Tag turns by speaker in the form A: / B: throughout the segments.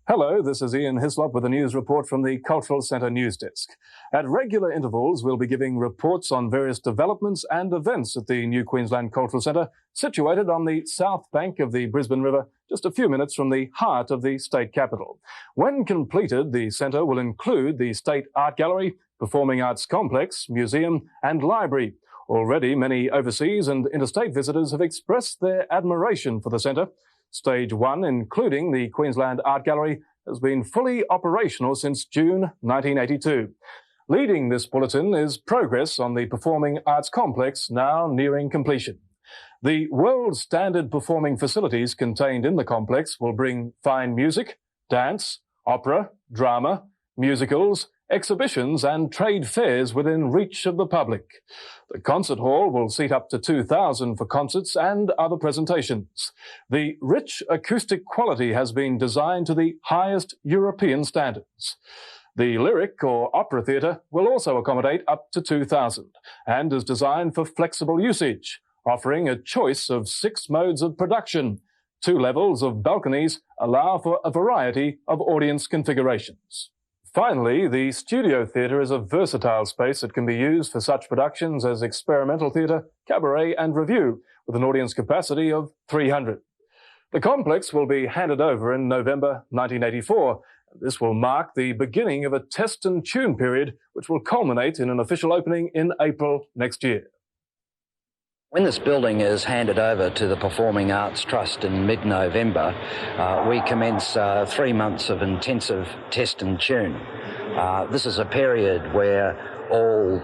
A: Hello, this is Ian Hislop with a news report from the Cultural Centre News Desk. At regular intervals, we'll be giving reports on various developments and events at the new Queensland Cultural Centre, situated on the south bank of the Brisbane River, just a few minutes from the heart of the state capital. When completed, the centre will include the State Art Gallery, Performing Arts Complex, Museum and Library. Already, many overseas and interstate visitors have expressed their admiration for the centre. Stage 1, including the Queensland Art Gallery, has been fully operational since June 1982. Leading this bulletin is progress on the Performing Arts Complex, now nearing completion. The world standard performing facilities contained in the complex will bring fine music, dance, opera, drama, musicals, exhibitions and trade fairs within reach of the public. The concert hall will seat up to 2,000 for concerts and other presentations. The rich acoustic quality has been designed to the highest European standards. The lyric or opera theatre will also accommodate up to 2,000 and is designed for flexible usage, offering a choice of 6 modes of production. 2 levels of balconies allow for a variety of audience configurations. Finally, the studio theatre is a versatile space that can be used for such productions as experimental theatre, cabaret and revue, with an audience capacity of 300. The complex will be handed over in November 1984. This will mark the beginning of a test and tune period, which will culminate in an official opening in April next year.
B: When this building is handed over to the Performing Arts Trust in mid-November, we commence 3 months of intensive test and tune. This is a period where all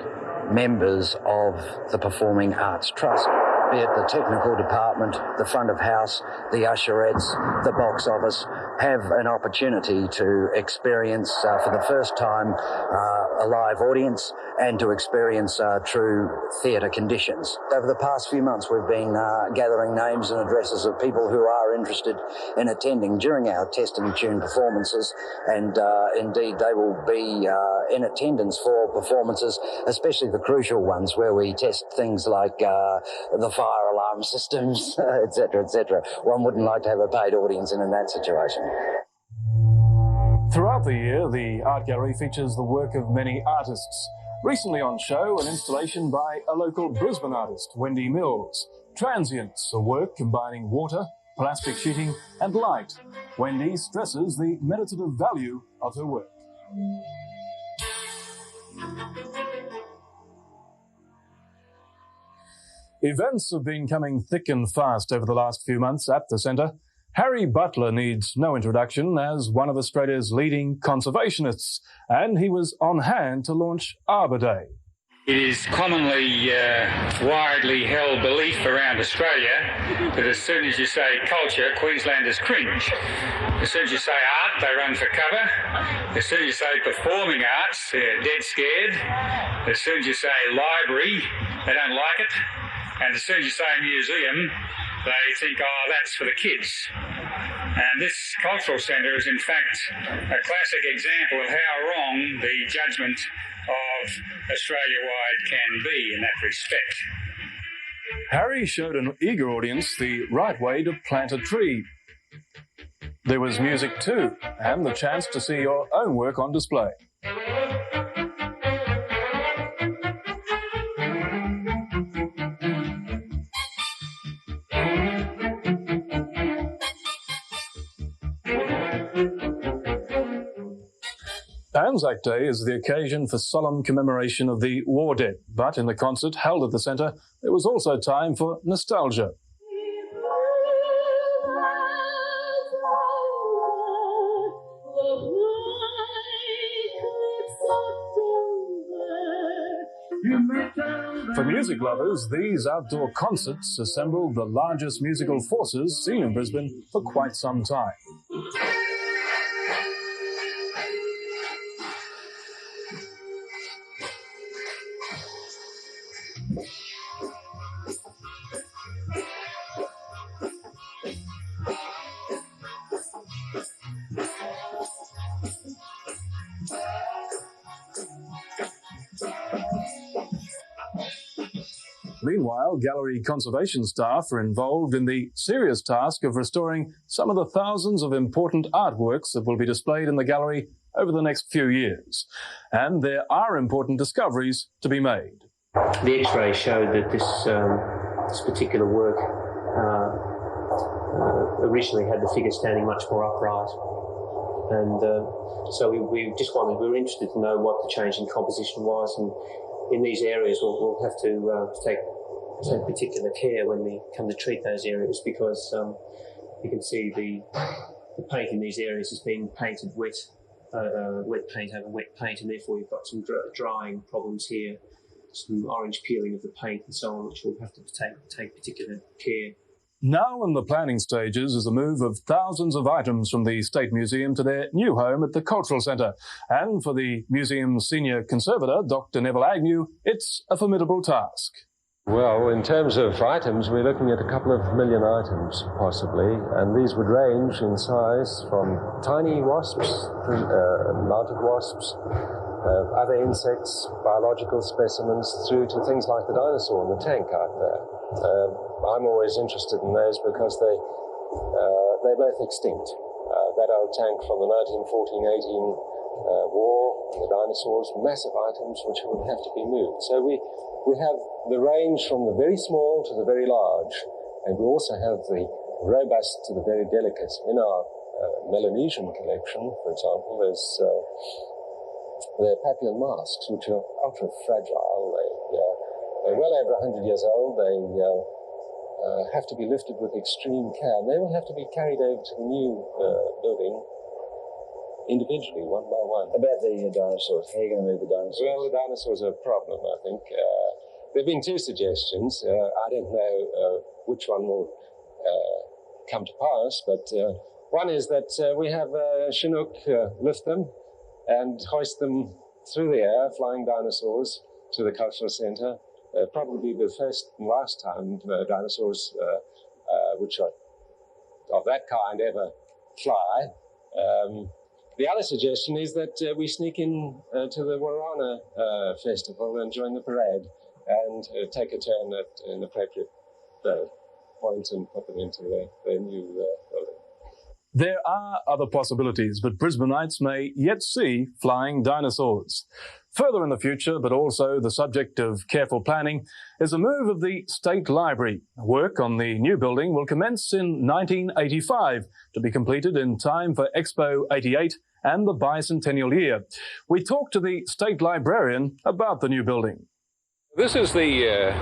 B: members of the Performing Arts Trust, be it the technical department, the front of house, the usherettes, the box office, have an opportunity to experience for the first time a live audience and to experience true theatre conditions. Over the past few months, we've been gathering names and addresses of people who are interested in attending during our test and tune performances, and indeed they will be in attendance for performances, especially the crucial ones where we test things like the fire alarm systems, etc., etc. One wouldn't like to have a paid audience in that situation.
A: Throughout the year, the Art Gallery features the work of many artists. Recently on show, an installation by a local Brisbane artist, Wendy Mills. Transients, a work combining water, plastic sheeting and light. Wendy stresses the meditative value of her work. Events have been coming thick and fast over the last few months at the centre. Harry Butler needs no introduction as one of Australia's leading conservationists, and he was on hand to launch Arbor Day.
C: It is commonly widely held belief around Australia that as soon as you say culture, Queenslanders cringe. As soon as you say art, they run for cover. As soon as you say performing arts, they're dead scared. As soon as you say library, they don't like it. And as soon as you say museum, they think, oh, that's for the kids. And this cultural centre is in fact a classic example of how wrong the judgment of Australia-wide can be in that respect.
A: Harry showed an eager audience the right way to plant a tree. There was music too, and the chance to see your own work on display. Anzac Day is the occasion for solemn commemoration of the war dead, but in the concert held at the centre, there was also time for nostalgia. For music lovers, these outdoor concerts assembled the largest musical forces seen in Brisbane for quite some time. Meanwhile, gallery conservation staff are involved in the serious task of restoring some of the thousands of important artworks that will be displayed in the gallery over the next few years. And there are important discoveries to be made.
D: The X-ray showed that this particular work originally had the figure standing much more upright. And so we were interested to know what the change in composition was, and in these areas we'll have to take particular care when we come to treat those areas, because you can see the paint in these areas is being painted wet paint over wet paint, and therefore you've got some drying problems here, some orange peeling of the paint and so on, which we'll have to take particular care.
A: Now in the planning stages is a move of thousands of items from the State Museum to their new home at the Cultural Centre. And for the museum's senior conservator, Dr. Neville Agnew, it's a formidable task.
E: Well, in terms of items, we're looking at a couple of million items, possibly, and these would range in size from tiny wasps, mounted wasps, other insects, biological specimens, through to things like the dinosaur in the tank out there. I'm always interested in those because they're both extinct. That old tank from the 1914-18 war, and the dinosaurs, massive items which would have to be moved. So we have the range from the very small to the very large, and we also have the robust to the very delicate. In our Melanesian collection, for example, there's the papillon masks, which are ultra fragile. They're well over 100 years old. They have to be lifted with extreme care, and they will have to be carried over to the new building individually, one by one.
F: About the dinosaurs, how are you going to move the dinosaurs?
E: Well, the dinosaurs are a problem, I think. There have been two suggestions. I don't know which one will come to pass, but one is that we have Chinook lift them and hoist them through the air, flying dinosaurs, to the Cultural Centre. Probably the first and last time dinosaurs, which are of that kind, ever fly. The other suggestion is that we sneak in to the Warana festival and join the parade and take a turn at an appropriate point and put them into their new building.
A: There are other possibilities, but Brisbaneites may yet see flying dinosaurs. Further in the future, but also the subject of careful planning, is a move of the State Library. Work on the new building will commence in 1985 to be completed in time for Expo 88 and the bicentennial year. We talked to the State Librarian about the new building.
G: This is the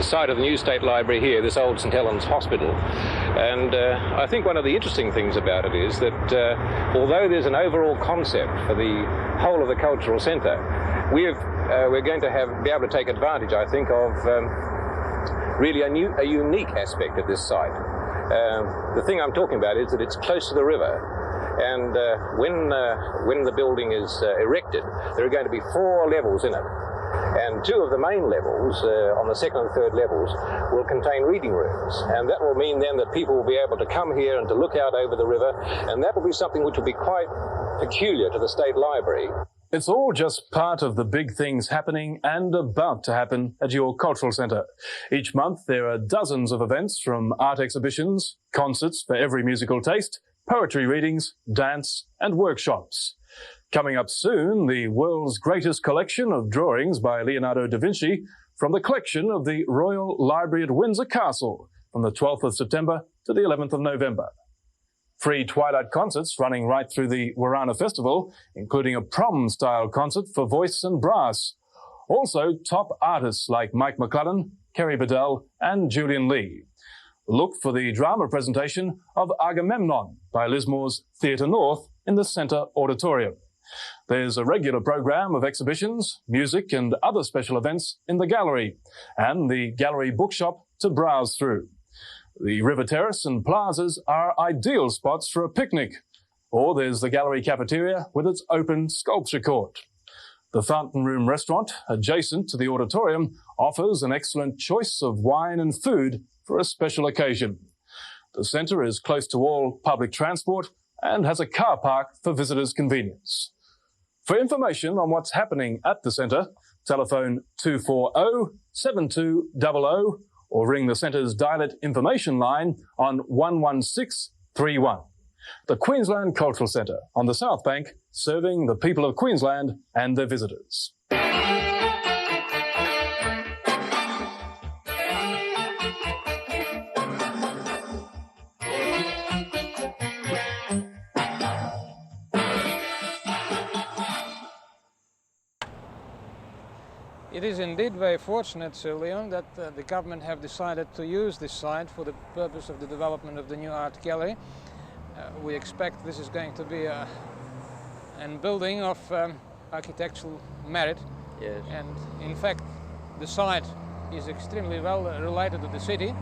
G: site of the new State Library here, this old St Helens Hospital. And I think one of the interesting things about it is that although there's an overall concept for the whole of the Cultural Centre, we're going to be able to take advantage, I think, of really a unique aspect of this site. The thing I'm talking about is that it's close to the river. And when the building is erected, there are going to be 4 levels in it. And 2 of the main levels, on the second and third levels, will contain reading rooms. And that will mean then that people will be able to come here and to look out over the river, and that will be something which will be quite peculiar to the State Library.
A: It's all just part of the big things happening and about to happen at your Cultural Centre. Each month there are dozens of events, from art exhibitions, concerts for every musical taste, poetry readings, dance and workshops. Coming up soon, the world's greatest collection of drawings by Leonardo da Vinci from the collection of the Royal Library at Windsor Castle from the 12th of September to the 11th of November. Free twilight concerts running right through the Warana Festival, including a prom-style concert for voice and brass. Also, top artists like Mike McClellan, Kerry Bedell and Julian Lee. Look for the drama presentation of Agamemnon by Lismore's Theatre North in the Centre Auditorium. There's a regular program of exhibitions, music and other special events in the gallery and the gallery bookshop to browse through. The River Terrace and plazas are ideal spots for a picnic. Or there's the gallery cafeteria with its open sculpture court. The Fountain Room restaurant, adjacent to the auditorium, offers an excellent choice of wine and food for a special occasion. The centre is close to all public transport and has a car park for visitors' convenience. For information on what's happening at the centre, Telephone 240 7200 or ring the Centre's dial-it information line on 11631. The Queensland Cultural Centre on the South Bank, serving the people of Queensland and their visitors.
H: It is indeed very fortunate, Sir Leon, that the government have decided to use this site for the purpose of the development of the new art gallery. We expect this is going to be a building of architectural merit.
I: Yes.
H: And in fact, the site is extremely well related to the city.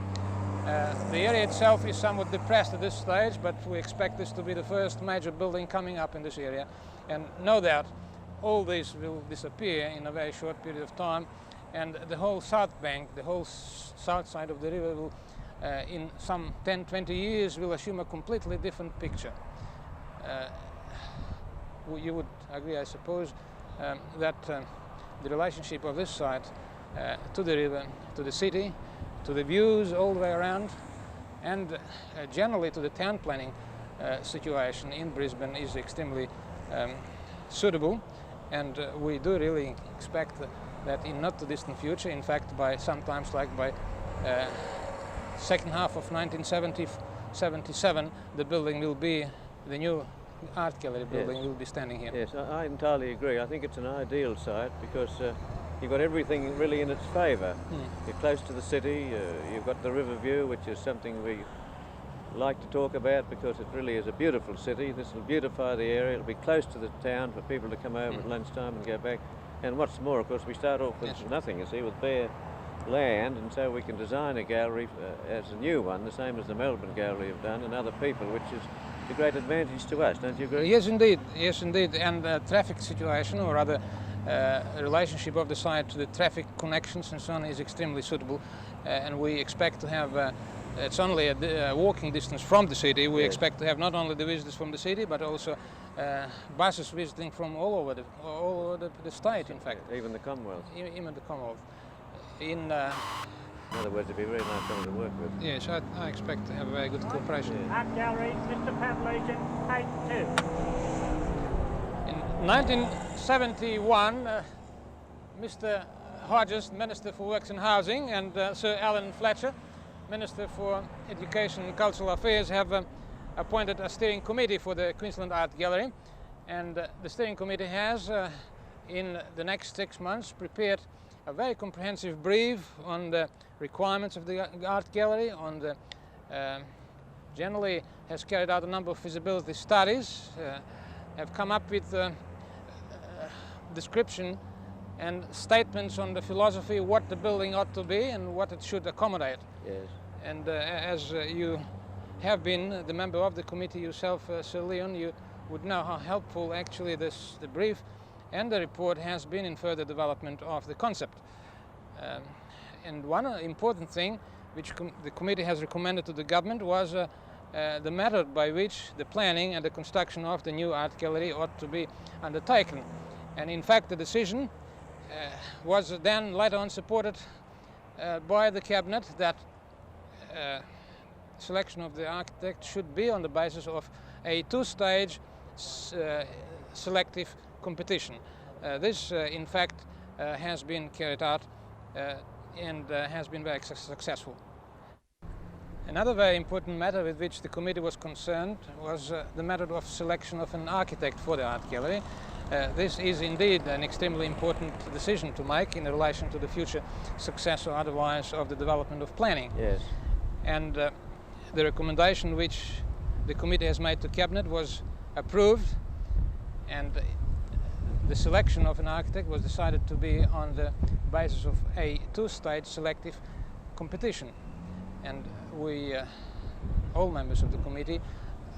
H: The area itself is somewhat depressed at this stage, but we expect this to be the first major building coming up in this area. And no doubt, all this will disappear in a very short period of time, and the whole south bank, the whole south side of the river will, in some 10-20 years, will assume a completely different picture. You would agree, I suppose, that the relationship of this site to the river, to the city, to the views all the way around, and generally to the town planning situation in Brisbane is extremely suitable. And we do really expect that in not too distant future, in fact by sometimes like by second half of 1977, the building will be, the new art gallery building will be standing here.
I: Yes, I entirely agree. I think it's an ideal site because you've got everything really in its favour. You're close to the city, you've got the river view, which is something we like to talk about because it really is a beautiful city. This will beautify the area. It'll be close to the town for people to come over at lunchtime and go back. And what's more, of course, we start off with nothing, you see, with bare land, and so we can design a gallery as a new one, the same as the Melbourne Gallery have done, and other people, which is a great advantage to us, don't you agree?
H: Yes, indeed. Yes, indeed. And the traffic situation, or rather relationship of the site to the traffic connections and so on, is extremely suitable. And we expect to have it's only a walking distance from the city. We expect to have not only the visitors from the city, but also buses visiting from all over the state, in fact.
I: Even the Commonwealth.
H: Even the Commonwealth. In
I: other words, it'd be very nice something to work with.
H: Yes, I expect to have a very good cooperation.
J: Yeah. Art Gallery, Mr. Pavlosian, page 2.
H: In 1971, Mr. Hodges, Minister for Works and Housing, and Sir Alan Fletcher, Minister for Education and Cultural Affairs, have appointed a steering committee for the Queensland Art Gallery, and the steering committee has, in the next 6 months, prepared a very comprehensive brief on the requirements of the art gallery, on the generally has carried out a number of feasibility studies, have come up with description and statements on the philosophy, what the building ought to be and what it should accommodate.
I: Yes.
H: And as you have been the member of the committee yourself, Sir Leon, you would know how helpful actually the brief and the report has been in further development of the concept. And one important thing which the committee has recommended to the government was the method by which the planning and the construction of the new art gallery ought to be undertaken. And in fact, the decision was then later on supported by the cabinet that selection of the architect should be on the basis of a two-stage selective competition. This, in fact, has been carried out and has been very successful. Another very important matter with which the committee was concerned was the matter of selection of an architect for the art gallery. This is indeed an extremely important decision to make in relation to the future success or otherwise of the development of planning.
I: Yes.
H: And the recommendation which the committee has made to Cabinet was approved, and the selection of an architect was decided to be on the basis of a two-stage selective competition. And we, all members of the committee,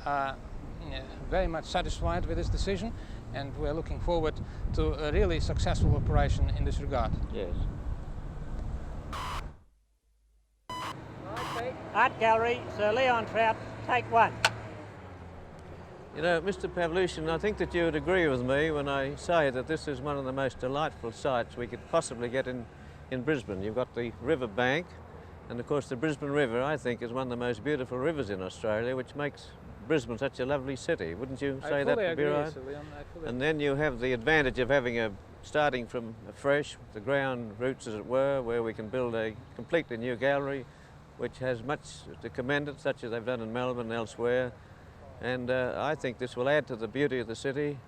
H: are very much satisfied with this decision, and we're looking forward to a really successful operation in this regard.
I: Yes.
J: Art Gallery, Sir Leon Trout, take 1.
I: You know, Mr. Pavlushin, I think that you would agree with me when I say that this is one of the most delightful sites we could possibly get in Brisbane. You've got the river bank, and of course the Brisbane River, I think, is one of the most beautiful rivers in Australia, which makes Brisbane such a lovely city. Wouldn't you say that would be right? And then you have the advantage of having starting from afresh, the ground roots as it were, where we can build a completely new gallery, which has much to commend it, such as they've done in Melbourne and elsewhere. And I think this will add to the beauty of the city,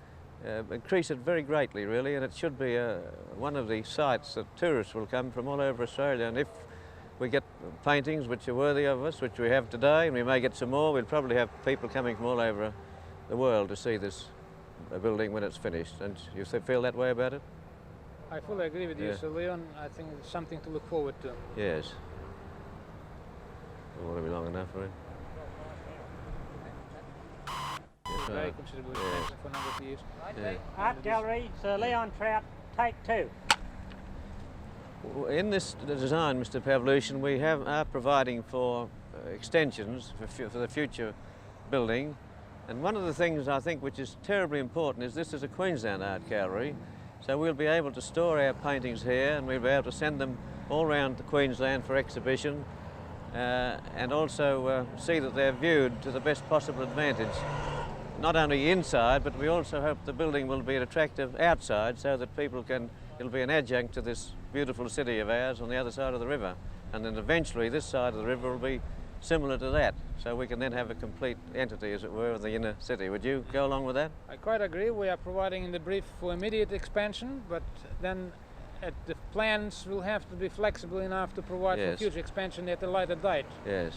I: increase it very greatly really, and it should be one of the sites that tourists will come from all over Australia. And if we get paintings which are worthy of us, which we have today, and we may get some more, we'll probably have people coming from all over the world to see this building when it's finished. And you feel that way about it?
H: I fully agree with you, Sir Leon. I think it's something to look forward to.
I: Yes. It won't be long enough for it.
H: Very considerable expansion for a number of years.
I: Yeah.
J: Art Gallery, Sir Leon Trout, take 2.
I: In this design, Mr. Pavlushin, we are providing for extensions for the future building. And one of the things I think which is terribly important is this is a Queensland art gallery, so we'll be able to store our paintings here and we'll be able to send them all around to Queensland for exhibition and also see that they're viewed to the best possible advantage. Not only inside, but we also hope the building will be attractive outside so that people can, it'll be an adjunct to this beautiful city of ours on the other side of the river. And then eventually this side of the river will be similar to that. So we can then have a complete entity, as it were, of the inner city. Would you go along with that?
H: I quite agree. We are providing in the brief for immediate expansion, but then the plans will have to be flexible enough to provide for future expansion at a later date.
I: Yes.